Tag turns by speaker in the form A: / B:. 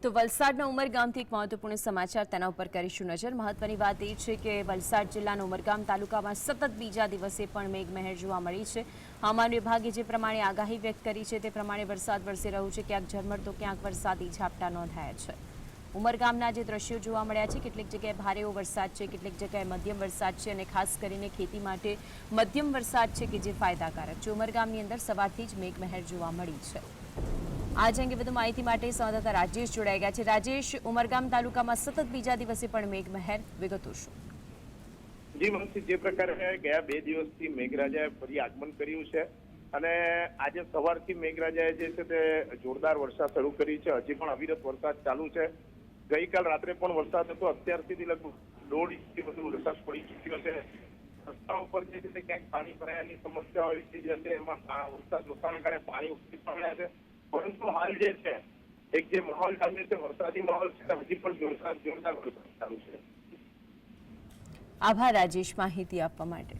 A: તો વલસાડના ઉમરગામથી એક મહત્વપૂર્ણ સમાચાર તેના ઉપર કરીશું નજર। મહત્વની વાત એ છે કે વલસાડ જિલ્લાના ઉમરગામ તાલુકામાં સતત બીજા દિવસે પણ મેઘમહેર જોવા મળી છે। હવામાન વિભાગે જે પ્રમાણે આગાહી વ્યક્ત કરી છે તે પ્રમાણે વરસાદ વરસી રહ્યો છે। ક્યાંક ઝરમર તો ક્યાંક વરસાદી ઝાપટા નોંધાયા છે। ઉમરગામના જે દ્રશ્યો જોવા મળ્યા છે, કેટલીક જગ્યાએ ભારે વરસાદ છે, કેટલીક જગ્યાએ મધ્યમ વરસાદ છે અને ખાસ કરીને ખેતી માટે મધ્યમ વરસાદ છે કે જે ફાયદાકારક છે। ઉમરગામની અંદર સવારથી જ મેઘમહેર જોવા મળી છે। આજ અંગે વધુ માહિતી માટે સંવાદદાતા રાજેશ જોડાઈ ગયા છે। રાજેશ, ઉમરગામ તાલુકામાં સતત બીજા દિવસે પણ મેઘમહેર, વિગતો શું?
B: જી મનસી, જે પ્રકારે ગયા 2 દિવસથી મેઘરાજાએ ફરી આગમન કર્યું છે અને આજે સવારથી મેઘરાજાએ જે છે તે જોરદાર વરસાદ શરૂ કરી છે। હજી પણ અવિરત વરસાદ ચાલુ છે। ગઈકાલ રાત્રે પણ વરસાદ હતો। અત્યાર સુધી લગભગ 1.5 ઇંચથી વધુ વરસાદ પડી ચૂક્યો છે। રસ્તા ઉપર જે છે તે ક્યાંક પાણી ભરાયાની સમસ્યા હોય છે, જે એમાં વરસાદ વરસાદના કારણે પાણી ઉતરી પડ્યા છે। પરંતુ હાલ જે છે એક જે માહોલ ચાલે છે, વરસાદી માહોલ છે, હજી પણ જોરદાર વરસાદ ચાલુ છે।
A: આભાર રાજેશ, માહિતી આપવા માટે।